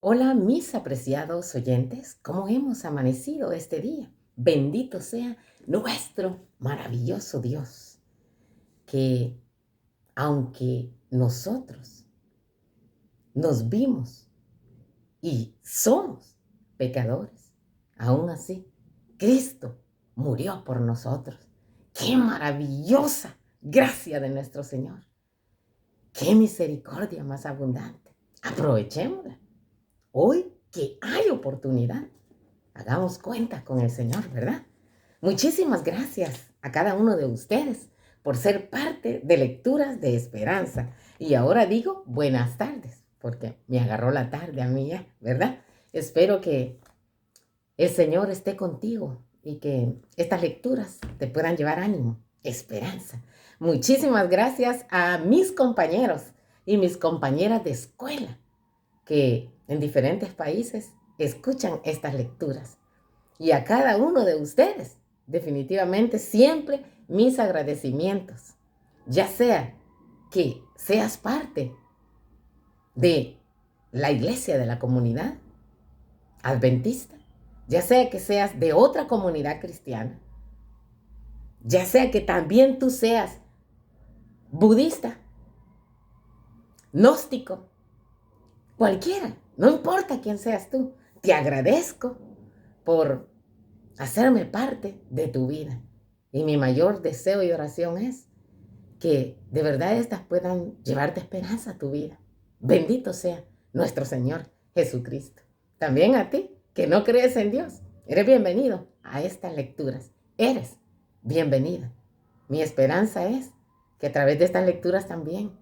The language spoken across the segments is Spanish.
Hola, mis apreciados oyentes, ¿cómo hemos amanecido este día? Bendito sea nuestro maravilloso Dios, que aunque nosotros nos vimos y somos pecadores, aún así, Cristo murió por nosotros. ¡Qué maravillosa gracia de nuestro Señor! ¡Qué misericordia más abundante! Aprovechémosla. Hoy que hay oportunidad, hagamos cuenta con el Señor, ¿verdad? Muchísimas gracias a cada uno de ustedes por ser parte de Lecturas de Esperanza. Y ahora digo buenas tardes, porque me agarró la tarde a mí ya, ¿verdad? Espero que el Señor esté contigo y que estas lecturas te puedan llevar ánimo, esperanza. Muchísimas gracias a mis compañeros y mis compañeras de escuela que en diferentes países escuchan estas lecturas. Y a cada uno de ustedes, definitivamente, siempre mis agradecimientos. Ya sea que seas parte de la iglesia de la comunidad adventista, ya sea que seas de otra comunidad cristiana, ya sea que también tú seas budista, gnóstico, cualquiera, no importa quién seas tú, te agradezco por hacerme parte de tu vida. Y mi mayor deseo y oración es que de verdad estas puedan llevarte esperanza a tu vida. Bendito sea nuestro Señor Jesucristo. También a ti, que no crees en Dios, eres bienvenido a estas lecturas. Eres bienvenida. Mi esperanza es que a través de estas lecturas también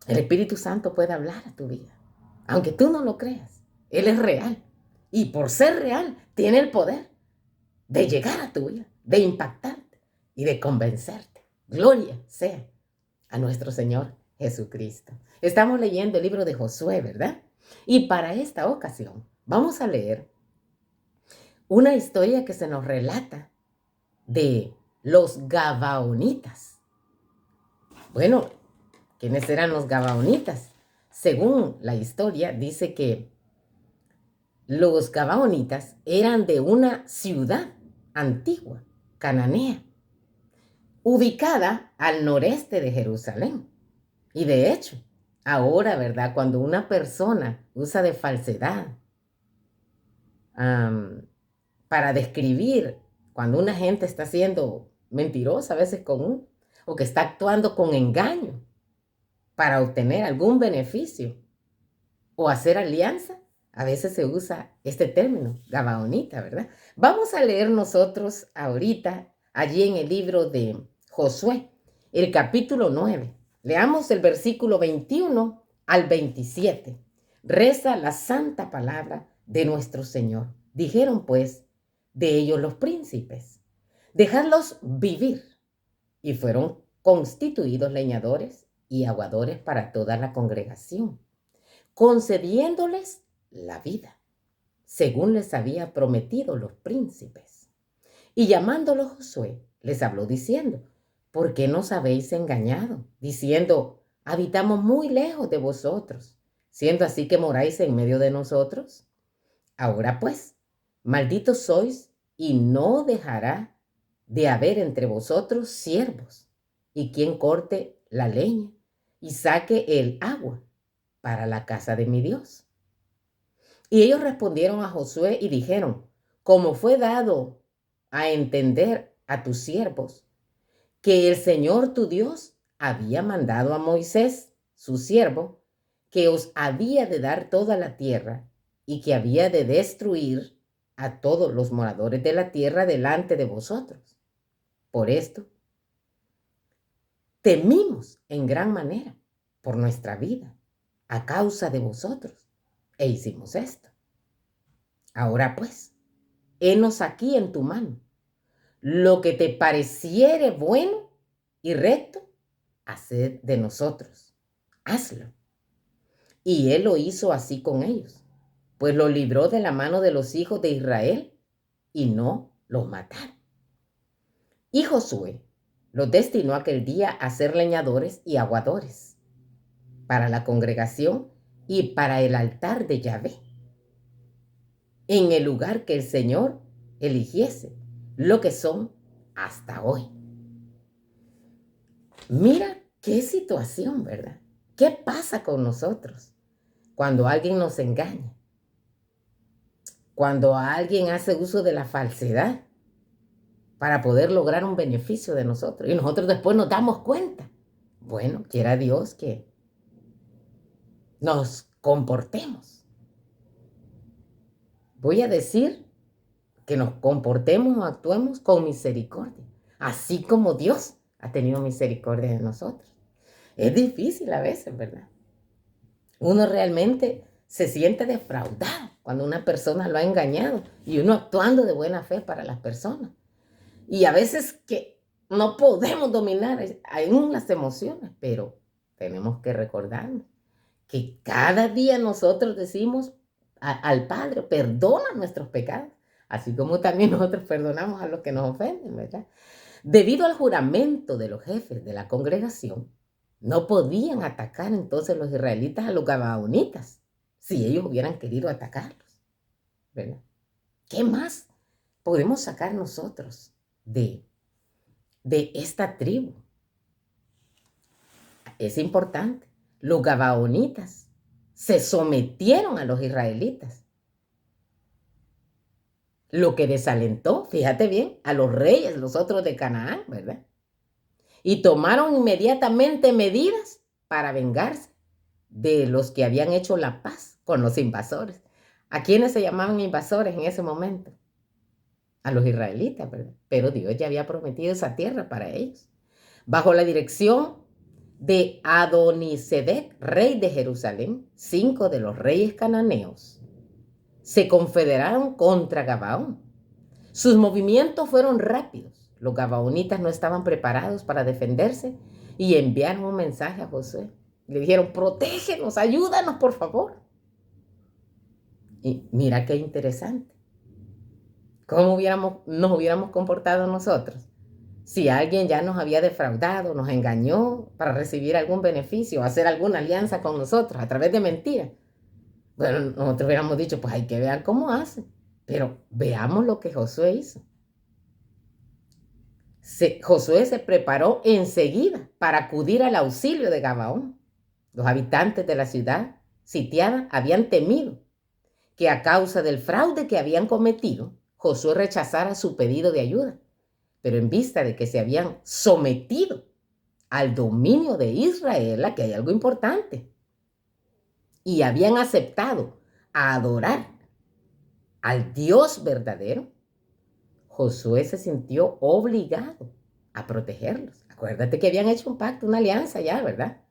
el Espíritu Santo pueda hablar a tu vida. Aunque tú no lo creas, Él es real. Y por ser real, tiene el poder de llegar a tu vida, de impactarte y de convencerte. Gloria sea a nuestro Señor Jesucristo. Estamos leyendo el libro de Josué, ¿verdad? Y para esta ocasión vamos a leer una historia que se nos relata de los Gabaonitas. Bueno, ¿quiénes eran los Gabaonitas? Según la historia, dice que los Gabaonitas eran de una ciudad antigua, cananea, ubicada al noreste de Jerusalén. Y de hecho, ahora, ¿verdad? Cuando una persona usa de falsedad para describir cuando una gente está siendo mentirosa a veces con uno, o que está actuando con engaño para obtener algún beneficio o hacer alianza, a veces se usa este término, Gabaonita, ¿verdad? Vamos a leer nosotros ahorita, allí en el libro de Josué, el capítulo 9. Leamos el versículo 21 al 27. Reza la santa palabra de nuestro Señor. Dijeron pues de ellos los príncipes, dejadlos vivir. Y fueron constituidos leñadores y aguadores para toda la congregación, concediéndoles la vida, según les había prometido los príncipes. Y llamándolo Josué, les habló diciendo, ¿por qué nos habéis engañado? Diciendo, habitamos muy lejos de vosotros, siendo así que moráis en medio de nosotros. Ahora pues, malditos sois, y no dejará de haber entre vosotros siervos, y quien corte la leña y saque el agua para la casa de mi Dios. Y ellos respondieron a Josué y dijeron, como fue dado a entender a tus siervos, que el Señor tu Dios había mandado a Moisés, su siervo, que os había de dar toda la tierra y que había de destruir a todos los moradores de la tierra delante de vosotros. Por esto, temimos en gran manera por nuestra vida a causa de vosotros, e hicimos esto. Ahora pues, henos aquí en tu mano. Lo que te pareciere bueno y recto, haced de nosotros. Hazlo. Y él lo hizo así con ellos, pues lo libró de la mano de los hijos de Israel y no los mataron. Y Josué los destinó aquel día a ser leñadores y aguadores para la congregación y para el altar de Yahvé, en el lugar que el Señor eligiese, lo que son hasta hoy. Mira qué situación, ¿verdad? ¿Qué pasa con nosotros cuando alguien nos engaña? Cuando alguien hace uso de la falsedad para poder lograr un beneficio de nosotros y nosotros después nos damos cuenta. Bueno, quiera Dios que nos comportemos. Voy a decir que nos comportemos o actuemos con misericordia, así como Dios ha tenido misericordia de nosotros. Es difícil a veces, ¿verdad? Uno realmente se siente defraudado cuando una persona lo ha engañado y uno actuando de buena fe para las personas. Y a veces que no podemos dominar aún las emociones, pero tenemos que recordarnos que cada día nosotros decimos al Padre, perdona nuestros pecados, así como también nosotros perdonamos a los que nos ofenden, ¿verdad? Debido al juramento de los jefes de la congregación, no podían atacar entonces los israelitas a los gabaonitas, si ellos hubieran querido atacarlos, ¿verdad? ¿Qué más podemos sacar nosotros de esta tribu? Es importante. Los gabaonitas se sometieron a los israelitas, lo que desalentó, fíjate bien, a los reyes, los otros de Canaán, ¿verdad? Y tomaron inmediatamente medidas para vengarse de los que habían hecho la paz con los invasores. ¿A quiénes se llamaban invasores en ese momento? A los israelitas, ¿verdad? Pero Dios ya había prometido esa tierra para ellos. Bajo la dirección de Adonisedec, rey de Jerusalén, 5 de los reyes cananeos se confederaron contra Gabaón. Sus movimientos fueron rápidos. Los gabaonitas no estaban preparados para defenderse y enviaron un mensaje a Josué. Le dijeron, protégenos, ayúdanos, por favor. Y mira qué interesante. ¿Cómo nos hubiéramos comportado nosotros si alguien ya nos había defraudado, nos engañó para recibir algún beneficio, hacer alguna alianza con nosotros a través de mentiras? Bueno, nosotros hubiéramos dicho, pues hay que ver cómo hace. Pero veamos lo que Josué hizo. Josué se preparó enseguida para acudir al auxilio de Gabaón. Los habitantes de la ciudad sitiada habían temido que a causa del fraude que habían cometido, Josué rechazara su pedido de ayuda. Pero en vista de que se habían sometido al dominio de Israel, aquí hay algo importante, y habían aceptado a adorar al Dios verdadero, Josué se sintió obligado a protegerlos. Acuérdate que habían hecho un pacto, una alianza ya, ¿verdad?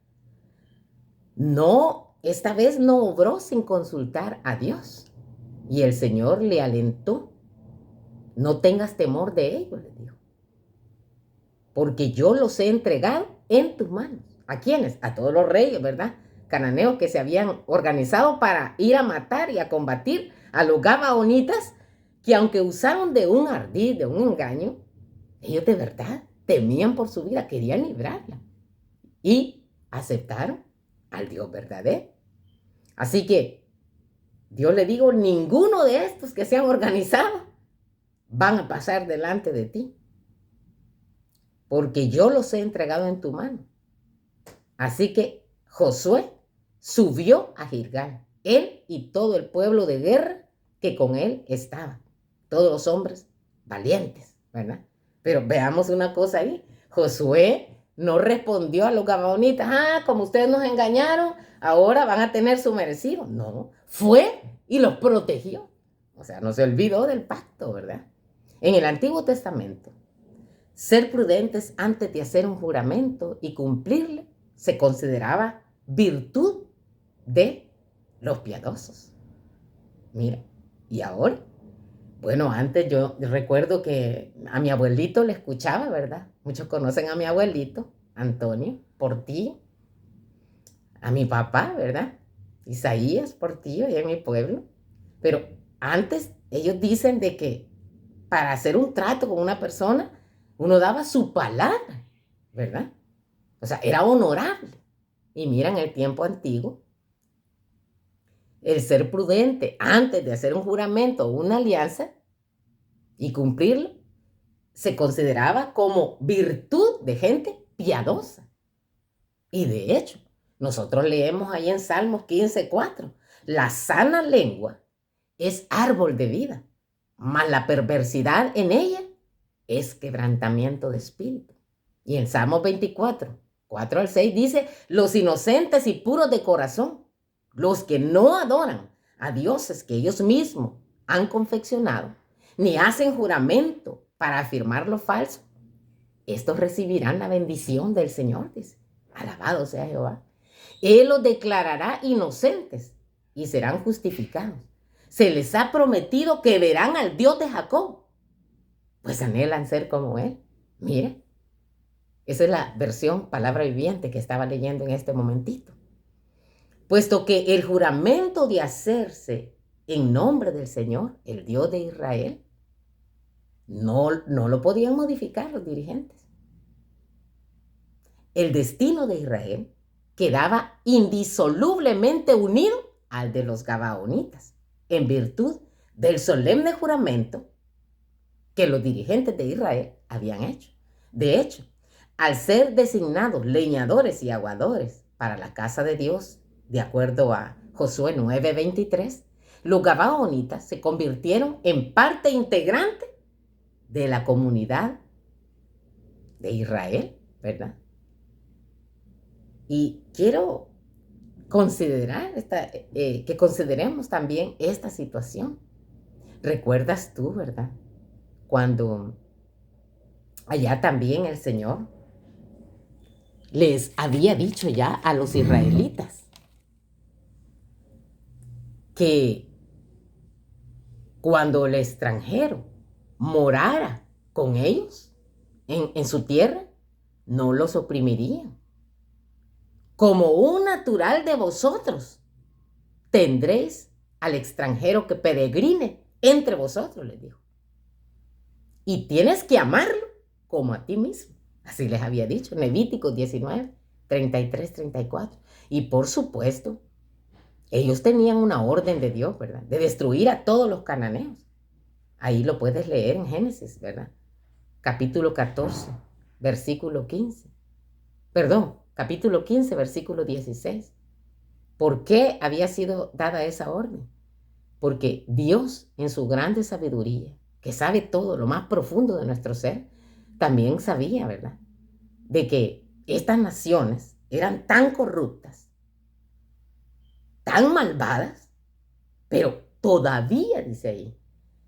No, esta vez no obró sin consultar a Dios. Y el Señor le alentó. No tengas temor de ellos, le dijo. Porque yo los he entregado en tus manos. ¿A quiénes? A todos los reyes, ¿verdad? Cananeos que se habían organizado para ir a matar y a combatir a los gabaonitas, que aunque usaron de un ardid, de un engaño, ellos de verdad temían por su vida, querían librarla. Y aceptaron al Dios verdadero. Así que Dios le digo, ninguno de estos que se han organizado van a pasar delante de ti, porque yo los he entregado en tu mano. Así que Josué subió a Gilgal, él y todo el pueblo de guerra que con él estaba, todos los hombres valientes, ¿verdad? Pero veamos una cosa ahí, Josué no respondió a los gabaonitas, como ustedes nos engañaron, ahora van a tener su merecido. No, fue y los protegió. O sea, no se olvidó del pacto, ¿verdad? En el Antiguo Testamento, ser prudentes antes de hacer un juramento y cumplirle se consideraba virtud de los piadosos. Mira, y ahora, bueno, antes yo recuerdo que a mi abuelito le escuchaba, ¿verdad? Muchos conocen a mi abuelito, Antonio Portillo, a mi papá, ¿verdad? Isaías Portillo, allá en mi pueblo. Pero antes ellos dicen de que para hacer un trato con una persona, uno daba su palabra, ¿verdad? O sea, era honorable. Y mira, en el tiempo antiguo, el ser prudente antes de hacer un juramento o una alianza y cumplirlo, se consideraba como virtud de gente piadosa. Y de hecho, nosotros leemos ahí en Salmos 15:4, la sana lengua es árbol de vida, mas la perversidad en ella es quebrantamiento de espíritu. Y en Salmos 24:4-6 dice, los inocentes y puros de corazón, los que no adoran a dioses que ellos mismos han confeccionado, ni hacen juramento para afirmar lo falso, estos recibirán la bendición del Señor, dice. Alabado sea Jehová. Él los declarará inocentes y serán justificados. Se les ha prometido que verán al Dios de Jacob, pues anhelan ser como Él. Mire, esa es la versión palabra viviente que estaba leyendo en este momentito. Puesto que el juramento de hacerse en nombre del Señor, el Dios de Israel, no lo podían modificar los dirigentes. El destino de Israel quedaba indisolublemente unido al de los gabaonitas, en virtud del solemne juramento que los dirigentes de Israel habían hecho. De hecho, al ser designados leñadores y aguadores para la casa de Dios, de acuerdo a Josué 9:23, los gabaonitas se convirtieron en parte integrante de la comunidad de Israel, ¿verdad? Y quiero considerar que consideremos también esta situación. ¿Recuerdas tú, verdad? Cuando allá también el Señor les había dicho ya a los israelitas que cuando el extranjero morara con ellos en su tierra, no los oprimirían. Como un natural de vosotros, tendréis al extranjero que peregrine entre vosotros, les dijo. Y tienes que amarlo como a ti mismo. Así les había dicho, Levíticos 19:33-34. Y por supuesto, ellos tenían una orden de Dios, ¿verdad? De destruir a todos los cananeos. Ahí lo puedes leer en Génesis, ¿verdad? Capítulo 14, versículo 15. Perdón, capítulo 15, versículo 16. ¿Por qué había sido dada esa orden? Porque Dios, en su grande sabiduría, que sabe todo, lo más profundo de nuestro ser, también sabía, ¿verdad?, de que estas naciones eran tan corruptas, tan malvadas, pero todavía, dice ahí,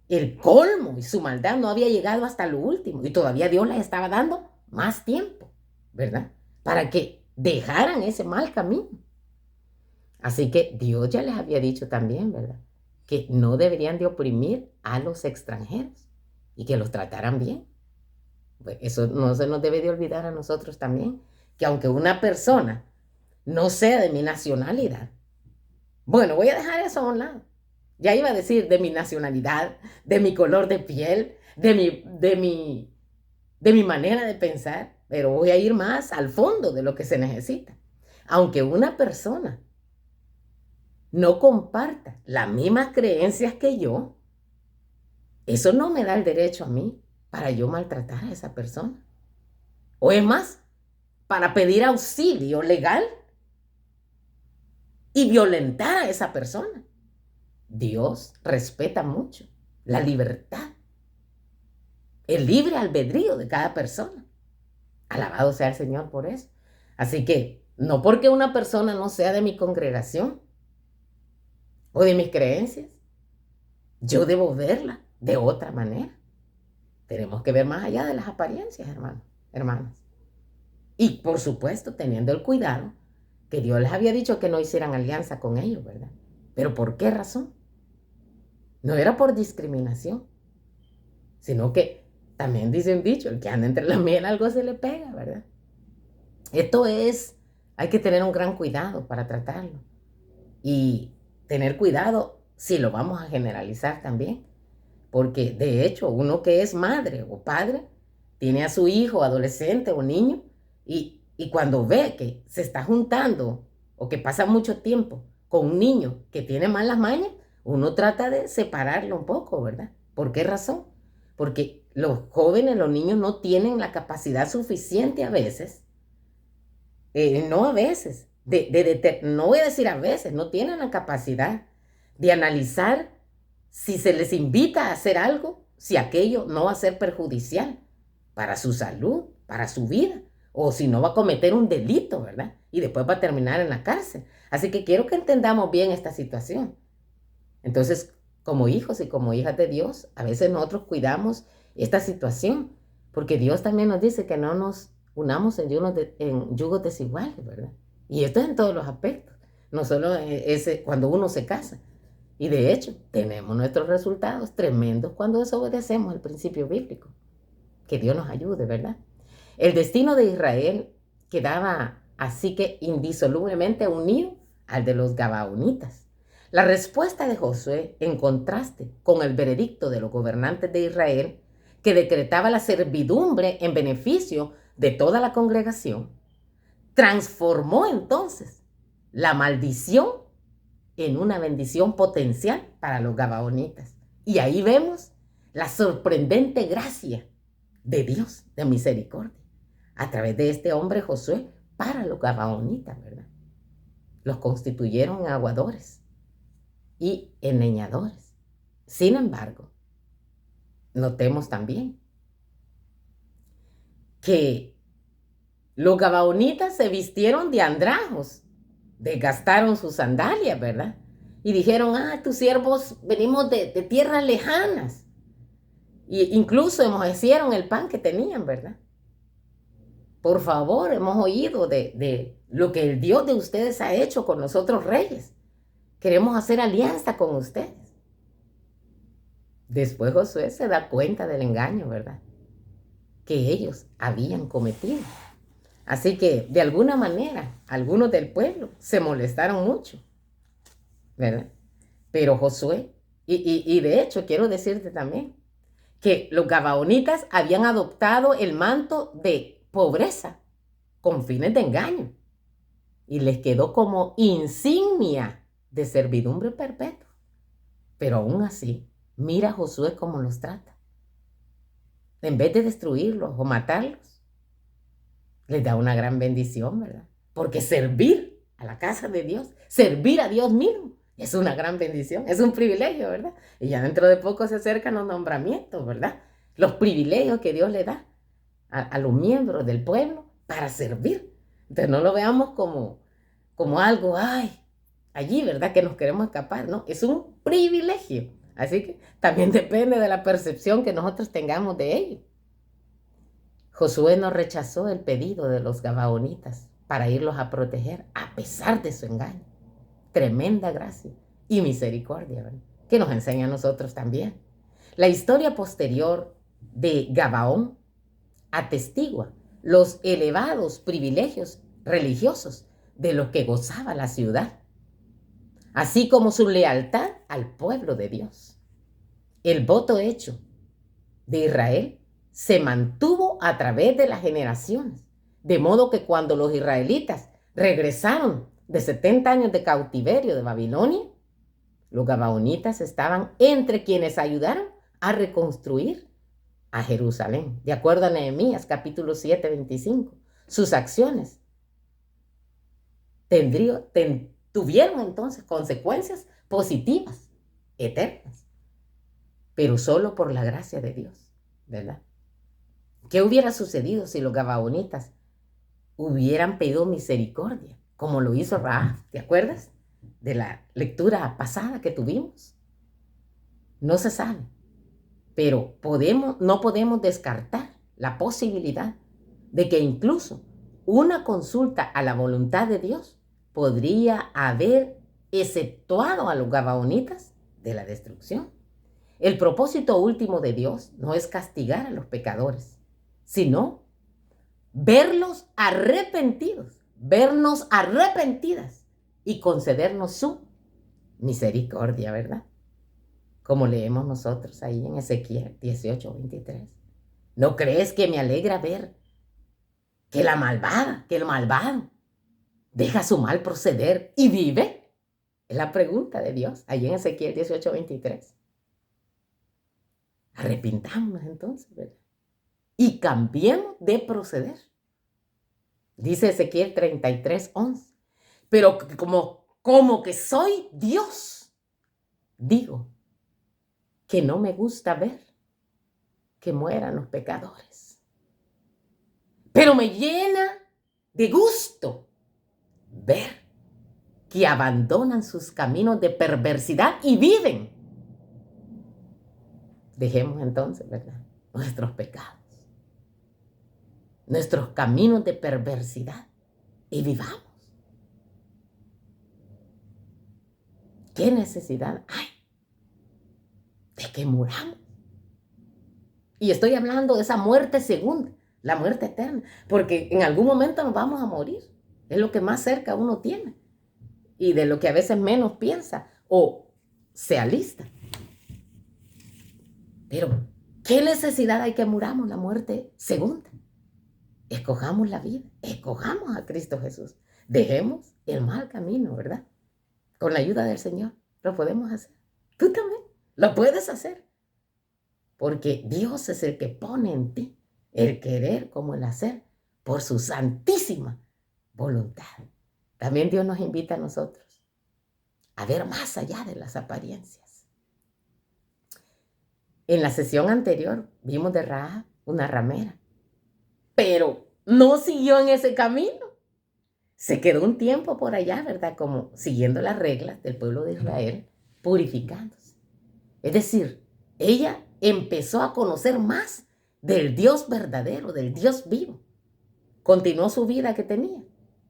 el colmo y su maldad no había llegado hasta lo último y todavía Dios les estaba dando más tiempo, ¿verdad?, para que dejaran ese mal camino. Así que Dios ya les había dicho también, ¿verdad?, que no deberían de oprimir a los extranjeros y que los trataran bien. Pues eso no se nos debe de olvidar a nosotros también, que aunque una persona no sea de mi nacionalidad, bueno, voy a dejar eso a un lado. Ya iba a decir de mi nacionalidad, de mi color de piel, de mi manera de pensar, pero voy a ir más al fondo de lo que se necesita. Aunque una persona no comparta las mismas creencias que yo, eso no me da el derecho a mí para yo maltratar a esa persona. O es más, para pedir auxilio legal y violentar a esa persona. Dios respeta mucho la libertad, el libre albedrío de cada persona. Alabado sea el Señor por eso. Así que no porque una persona no sea de mi congregación o de mis creencias, yo debo verla de otra manera. Tenemos que ver más allá de las apariencias, hermanos, hermanas. Y por supuesto, teniendo el cuidado que Dios les había dicho que no hicieran alianza con ellos, ¿verdad? ¿Pero por qué razón? No era por discriminación, sino que también dice un dicho, el que anda entre la miel algo se le pega, ¿verdad? Hay que tener un gran cuidado para tratarlo. Y tener cuidado si lo vamos a generalizar también. Porque de hecho, uno que es madre o padre, tiene a su hijo, adolescente o niño, y cuando ve que se está juntando o que pasa mucho tiempo con un niño que tiene malas mañas, uno trata de separarlo un poco, ¿verdad? ¿Por qué razón? Porque los jóvenes, los niños no tienen la capacidad suficiente a veces, no a veces, no voy a decir a veces, no tienen la capacidad de analizar si se les invita a hacer algo, si aquello no va a ser perjudicial para su salud, para su vida, o si no va a cometer un delito, ¿verdad? Y después va a terminar en la cárcel. Así que quiero que entendamos bien esta situación. Entonces, como hijos y como hijas de Dios, a veces nosotros cuidamos esta situación, porque Dios también nos dice que no nos unamos en yugos desiguales, ¿verdad? Y esto es en todos los aspectos, no solo cuando uno se casa. Y de hecho, tenemos nuestros resultados tremendos cuando desobedecemos el principio bíblico. Que Dios nos ayude, ¿verdad? El destino de Israel quedaba así que indisolublemente unido al de los gabaonitas. La respuesta de Josué, en contraste con el veredicto de los gobernantes de Israel, que decretaba la servidumbre en beneficio de toda la congregación, transformó entonces la maldición en una bendición potencial para los gabaonitas. Y ahí vemos la sorprendente gracia de Dios, de misericordia, a través de este hombre Josué para los gabaonitas, ¿verdad? Los constituyeron en aguadores y en leñadores. Sin embargo, notemos también que los gabaonitas se vistieron de andrajos, desgastaron sus sandalias, ¿verdad? Y dijeron, tus siervos venimos de tierras lejanas. Y incluso enmojecieron el pan que tenían, ¿verdad? Por favor, hemos oído de lo que el Dios de ustedes ha hecho con los otros reyes. Queremos hacer alianza con ustedes. Después Josué se da cuenta del engaño, ¿verdad? Que ellos habían cometido. Así que, de alguna manera, algunos del pueblo se molestaron mucho, ¿verdad? Pero Josué, y de hecho quiero decirte también, que los gabaonitas habían adoptado el manto de pobreza con fines de engaño y les quedó como insignia de servidumbre perpetua. Pero aún así, mira a Josué cómo los trata. En vez de destruirlos o matarlos, les da una gran bendición, ¿verdad? Porque servir a la casa de Dios, servir a Dios mismo, es una gran bendición, es un privilegio, ¿verdad? Y ya dentro de poco se acercan los nombramientos, ¿verdad? Los privilegios que Dios le da a los miembros del pueblo para servir. Entonces no lo veamos como algo, allí, ¿verdad? Que nos queremos escapar, ¿no? Es un privilegio. Así que también depende de la percepción que nosotros tengamos de ello. Josué no rechazó el pedido de los gabaonitas para irlos a proteger a pesar de su engaño. Tremenda gracia y misericordia, ¿verdad? Que nos enseña a nosotros también. La historia posterior de Gabaón atestigua los elevados privilegios religiosos de los que gozaba la ciudad, así como su lealtad al pueblo de Dios. El voto hecho de Israel se mantuvo a través de las generaciones, de modo que cuando los israelitas regresaron de 70 años de cautiverio de Babilonia, los gabaonitas estaban entre quienes ayudaron a reconstruir a Jerusalén, de acuerdo a Nehemías capítulo 7, 25. Sus acciones tuvieron entonces consecuencias positivas, eternas, pero solo por la gracia de Dios, ¿verdad? ¿Qué hubiera sucedido si los gabaonitas hubieran pedido misericordia, como lo hizo Rahab? ¿Te acuerdas de la lectura pasada que tuvimos? No se sabe, pero no podemos descartar la posibilidad de que incluso una consulta a la voluntad de Dios podría haber exceptuado a los gabaonitas de la destrucción. El propósito último de Dios no es castigar a los pecadores, sino vernos arrepentidas y concedernos su misericordia, ¿verdad? Como leemos nosotros ahí en Ezequiel 18, 23. ¿No crees que me alegra ver que el malvado deja su mal proceder y vive? Es la pregunta de Dios, allí en Ezequiel 18:23. Arrepintámonos entonces, ¿verdad? Y cambiemos de proceder. Dice Ezequiel 33:11. Pero como que soy Dios, digo que no me gusta ver que mueran los pecadores. Pero me llena de gusto ver que abandonan sus caminos de perversidad y viven. Dejemos entonces, ¿verdad?, nuestros pecados, nuestros caminos de perversidad y vivamos. ¿Qué necesidad hay de que muramos? Y estoy hablando de esa muerte segunda, la muerte eterna, porque en algún momento nos vamos a morir. Es lo que más cerca uno tiene y de lo que a veces menos piensa o se alista. Pero, ¿qué necesidad hay que muramos la muerte segunda? Escojamos la vida, escojamos a Cristo Jesús. Dejemos el mal camino, ¿verdad? Con la ayuda del Señor lo podemos hacer. Tú también lo puedes hacer. Porque Dios es el que pone en ti el querer como el hacer por su santísima voluntad. También Dios nos invita a nosotros a ver más allá de las apariencias. En la sesión anterior vimos de Rahab, una ramera, pero no siguió en ese camino. Se quedó un tiempo por allá, ¿verdad? Como siguiendo las reglas del pueblo de Israel, purificándose. Es decir, ella empezó a conocer más del Dios verdadero, del Dios vivo. ¿Continuó su vida que tenía?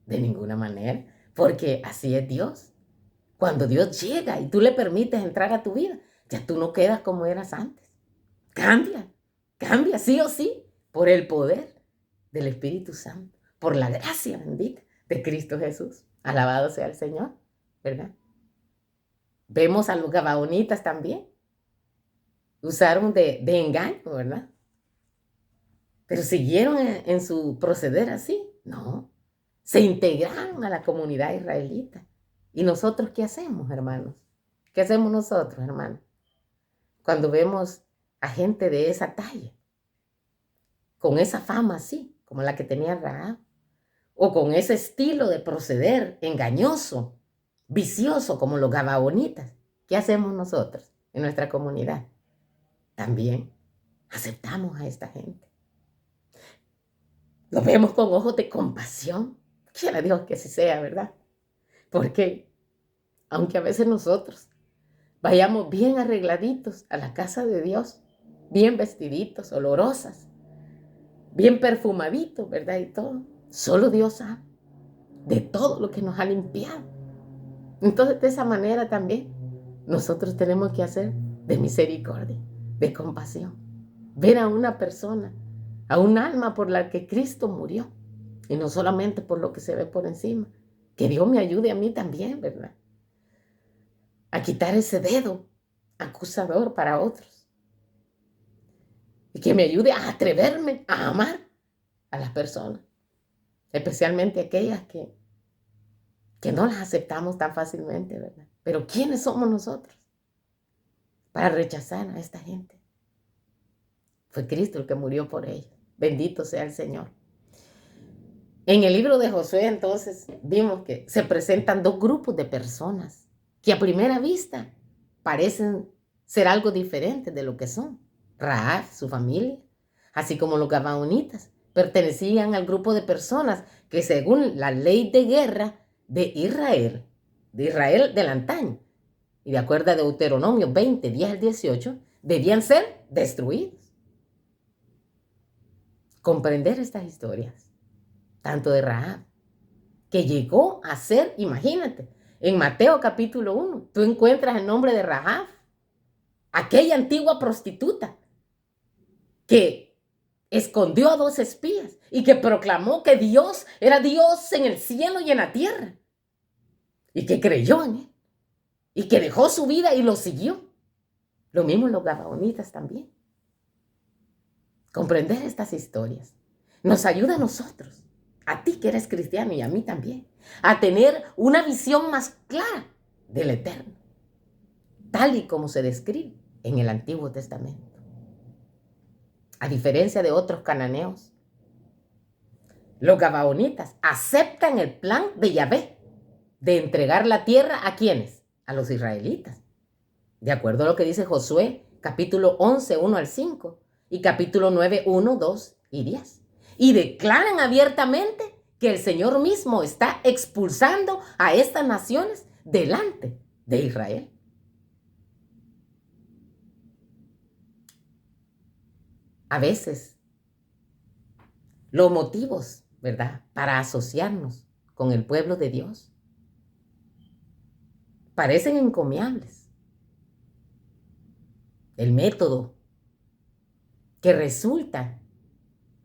De ninguna manera, porque así es Dios. Cuando Dios llega y tú le permites entrar a tu vida, ya tú no quedas como eras antes. Cambia sí o sí, por el poder del Espíritu Santo, por la gracia bendita de Cristo Jesús. Alabado sea el Señor, ¿verdad? Vemos a los gabaonitas también. Usaron de engaño, ¿verdad? Pero siguieron en su proceder así. No, se integraron a la comunidad israelita. ¿Y nosotros qué hacemos, hermanos? ¿Qué hacemos nosotros, hermanos? Cuando vemos a gente de esa talla, con esa fama así, como la que tenía Rahab, o con ese estilo de proceder engañoso, vicioso, como los gabaonitas, ¿qué hacemos nosotros en nuestra comunidad? También aceptamos a esta gente. Lo vemos con ojos de compasión. Quiera Dios que así sea, ¿verdad? Porque aunque a veces nosotros vayamos bien arregladitos a la casa de Dios, bien vestiditos, olorosas, bien perfumaditos, ¿verdad? Y todo, solo Dios sabe de todo lo que nos ha limpiado. Entonces, de esa manera también nosotros tenemos que hacer de misericordia, de compasión. Ver a una persona, a un alma por la que Cristo murió, y no solamente por lo que se ve por encima. Que Dios me ayude a mí también, ¿verdad? A quitar ese dedo acusador para otros. Y que me ayude a atreverme a amar a las personas, especialmente aquellas que no las aceptamos tan fácilmente, ¿verdad? Pero ¿quiénes somos nosotros para rechazar a esta gente? Fue Cristo el que murió por ellos. Bendito sea el Señor. En el libro de Josué, entonces, vimos que se presentan dos grupos de personas que a primera vista parecen ser algo diferente de lo que son. Rahab, su familia, así como los gabaonitas, pertenecían al grupo de personas que según la ley de guerra de Israel del antaño, y de acuerdo a Deuteronomio 20, 10 al 18, debían ser destruidos. Comprender estas historias, tanto de Rahab, que llegó a ser, imagínate, en Mateo capítulo 1, tú encuentras el nombre de Rahab, aquella antigua prostituta que escondió a 2 espías y que proclamó que Dios era Dios en el cielo y en la tierra, y que creyó en él, y que dejó su vida y lo siguió. Lo mismo los gabaonitas también. Comprender estas historias nos ayuda a nosotros, a ti que eres cristiano y a mí también, a tener una visión más clara del Eterno, tal y como se describe en el Antiguo Testamento. A diferencia de otros cananeos, los gabaonitas aceptan el plan de Yahvé de entregar la tierra ¿a quiénes? A los israelitas. De acuerdo a lo que dice Josué, capítulo 11, 1 al 5, y capítulo 9, 1, 2 y 10. Y declaran abiertamente que el Señor mismo está expulsando a estas naciones delante de Israel. A veces, los motivos, ¿verdad?, para asociarnos con el pueblo de Dios parecen encomiables. El método que resulta,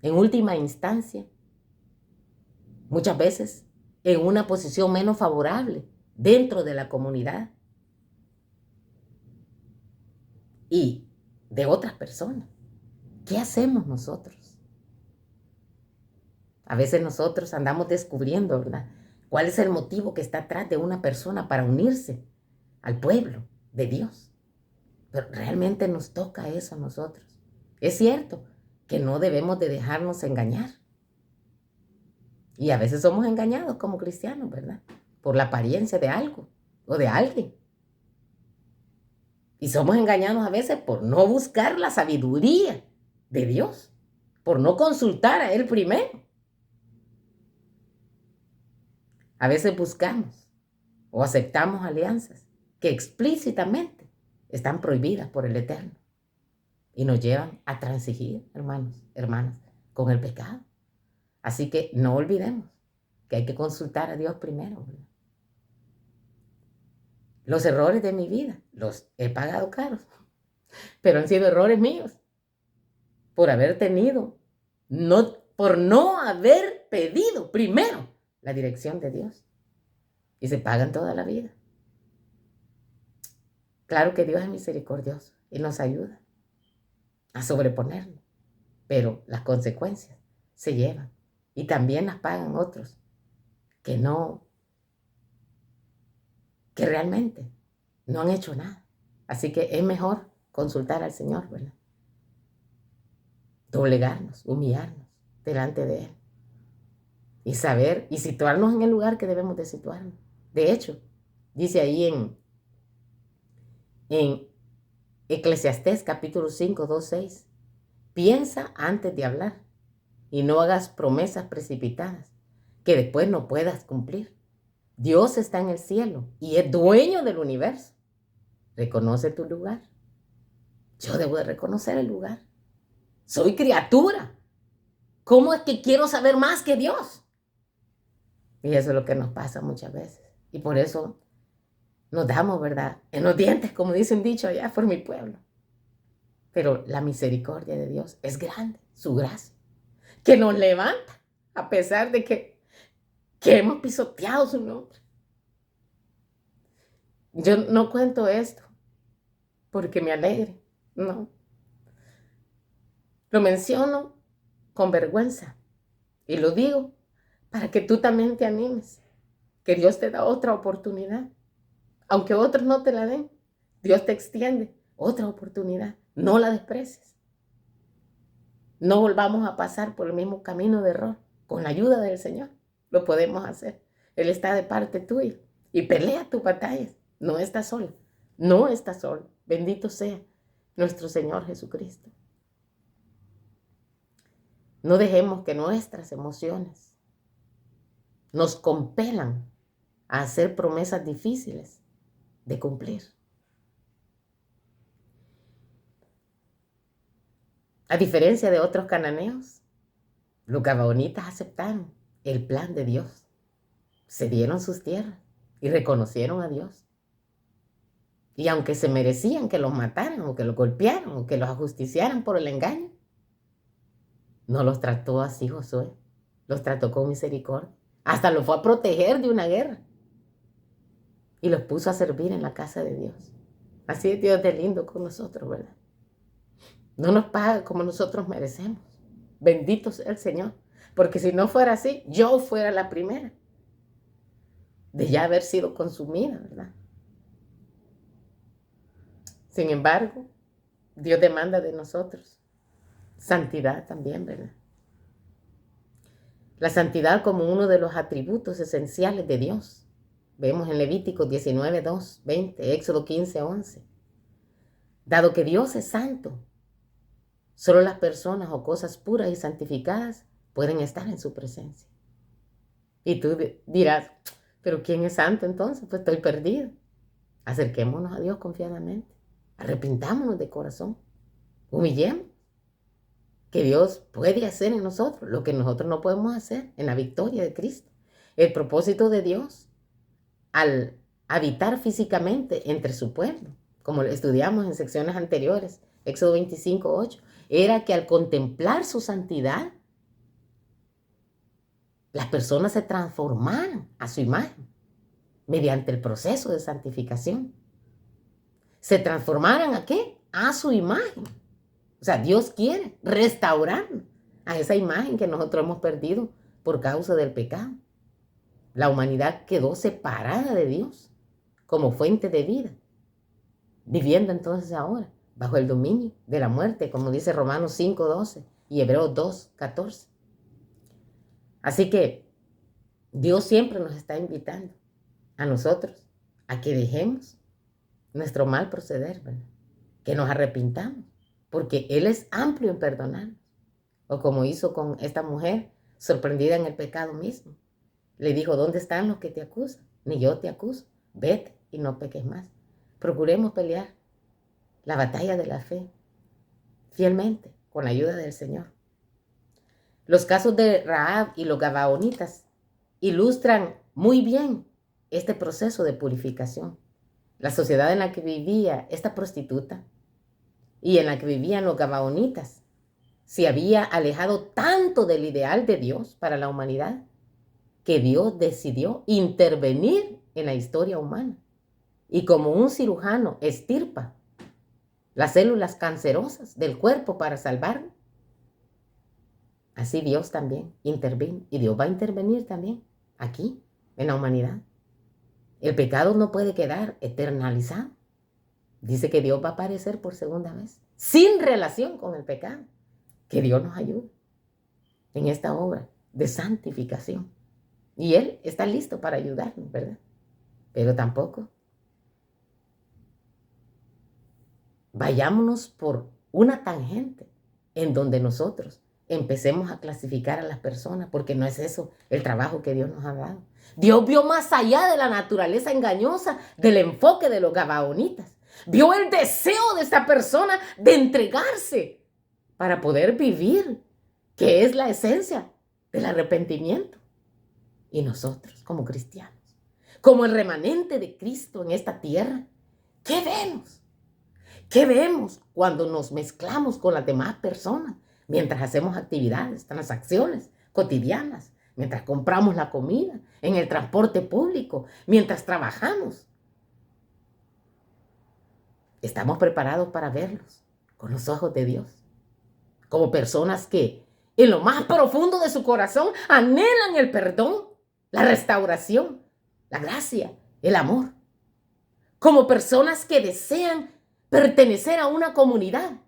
en última instancia, muchas veces en una posición menos favorable dentro de la comunidad y de otras personas. ¿Qué hacemos nosotros? A veces nosotros andamos descubriendo, ¿verdad?, cuál es el motivo que está atrás de una persona para unirse al pueblo de Dios. Pero realmente nos toca eso a nosotros. Es cierto que no debemos de dejarnos engañar. Y a veces somos engañados como cristianos, ¿verdad?, por la apariencia de algo o de alguien. Y somos engañados a veces por no buscar la sabiduría de Dios, por no consultar a Él primero. A veces buscamos o aceptamos alianzas que explícitamente están prohibidas por el Eterno y nos llevan a transigir, hermanos, hermanas, con el pecado. Así que no olvidemos que hay que consultar a Dios primero, ¿verdad? Los errores de mi vida los he pagado caros, pero han sido errores míos por haber tenido, por no haber pedido primero la dirección de Dios. Y se pagan toda la vida. Claro que Dios es misericordioso y nos ayuda a sobreponerlo, pero las consecuencias se llevan y también las pagan otros que realmente no han hecho nada. Así que es mejor consultar al Señor, ¿verdad? Doblegarnos, humillarnos delante de Él y saber y situarnos en el lugar que debemos de situarnos. De hecho, dice ahí en Eclesiastés capítulo 5, 2, 6, piensa antes de hablar y no hagas promesas precipitadas que después no puedas cumplir. Dios está en el cielo y es dueño del universo. Reconoce tu lugar. Yo debo de reconocer el lugar. Soy criatura. ¿Cómo es que quiero saber más que Dios? Y eso es lo que nos pasa muchas veces. Y por eso nos damos, ¿verdad?, en los dientes, como dice un dicho allá por mi pueblo. Pero la misericordia de Dios es grande, su gracia, que nos levanta a pesar de que hemos pisoteado su nombre. Yo no cuento esto porque me alegre, no. Lo menciono con vergüenza y lo digo para que tú también te animes, que Dios te da otra oportunidad. Aunque otros no te la den, Dios te extiende otra oportunidad. No la desprecies. No volvamos a pasar por el mismo camino de error. Con la ayuda del Señor lo podemos hacer. Él está de parte tuya y pelea tus batallas. No estás sola. No estás solo. Bendito sea nuestro Señor Jesucristo. No dejemos que nuestras emociones nos compelan a hacer promesas difíciles de cumplir. A diferencia de otros cananeos, los gabaonitas aceptaron el plan de Dios, cedieron sus tierras y reconocieron a Dios. Y aunque se merecían que los mataran o que los golpearan o que los ajusticiaran por el engaño, no los trató así Josué, los trató con misericordia. Hasta los fue a proteger de una guerra y los puso a servir en la casa de Dios. Así es Dios de lindo con nosotros, ¿verdad? No nos paga como nosotros merecemos. Bendito sea el Señor. Porque si no fuera así, yo fuera la primera de ya haber sido consumida, ¿verdad? Sin embargo, Dios demanda de nosotros santidad también, ¿verdad? La santidad como uno de los atributos esenciales de Dios. Vemos en Levítico 19, 2, 20, Éxodo 15, 11. Dado que Dios es santo, solo las personas o cosas puras y santificadas pueden estar en su presencia. Y tú dirás, ¿pero quién es santo entonces? Pues estoy perdido. Acerquémonos a Dios confiadamente. Arrepintámonos de corazón. Humillemos. Que Dios puede hacer en nosotros lo que nosotros no podemos hacer en la victoria de Cristo. El propósito de Dios al habitar físicamente entre su pueblo, como lo estudiamos en secciones anteriores, Éxodo 25, 8, era que al contemplar su santidad, las personas se transformaran a su imagen mediante el proceso de santificación. ¿Se transformaran a qué? A su imagen. O sea, Dios quiere restaurarnos a esa imagen que nosotros hemos perdido por causa del pecado. La humanidad quedó separada de Dios como fuente de vida, viviendo entonces ahora bajo el dominio de la muerte, como dice Romanos 5:12 y Hebreos 2:14. Así que Dios siempre nos está invitando a nosotros a que dejemos nuestro mal proceder, ¿verdad? Que nos arrepintamos, porque Él es amplio en perdonarnos. O como hizo con esta mujer, sorprendida en el pecado mismo. Le dijo, ¿dónde están los que te acusan? Ni yo te acuso. Vete y no peques más. Procuremos pelear la batalla de la fe fielmente, con la ayuda del Señor. Los casos de Rahab y los gabaonitas ilustran muy bien este proceso de purificación. La sociedad en la que vivía esta prostituta y en la que vivían los gabaonitas se había alejado tanto del ideal de Dios para la humanidad que Dios decidió intervenir en la historia humana. Y como un cirujano extirpa las células cancerosas del cuerpo para salvarlo, así Dios también intervino. Y Dios va a intervenir también aquí, en la humanidad. El pecado no puede quedar eternalizado. Dice que Dios va a aparecer por segunda vez, sin relación con el pecado. Que Dios nos ayude en esta obra de santificación. Y Él está listo para ayudarnos, ¿verdad? Pero tampoco vayámonos por una tangente en donde nosotros empecemos a clasificar a las personas, porque no es eso el trabajo que Dios nos ha dado. Dios vio más allá de la naturaleza engañosa del enfoque de los gabaonitas. Vio el deseo de esa persona de entregarse para poder vivir, que es la esencia del arrepentimiento. Y nosotros, como cristianos, como el remanente de Cristo en esta tierra, ¿qué vemos? ¿Qué vemos cuando nos mezclamos con las demás personas? Mientras hacemos actividades, transacciones cotidianas, mientras compramos la comida, en el transporte público, mientras trabajamos. Estamos preparados para verlos con los ojos de Dios, como personas que en lo más profundo de su corazón anhelan el perdón, la restauración, la gracia, el amor, como personas que desean pertenecer a una comunidad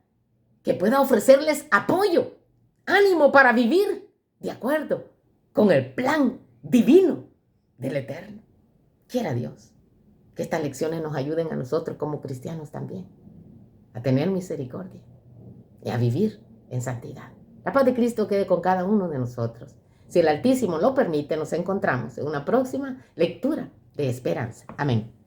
que pueda ofrecerles apoyo, ánimo para vivir de acuerdo con el plan divino del Eterno. Quiera Dios que estas lecciones nos ayuden a nosotros como cristianos también a tener misericordia y a vivir en santidad. La paz de Cristo quede con cada uno de nosotros. Si el Altísimo lo permite, nos encontramos en una próxima lectura de esperanza. Amén.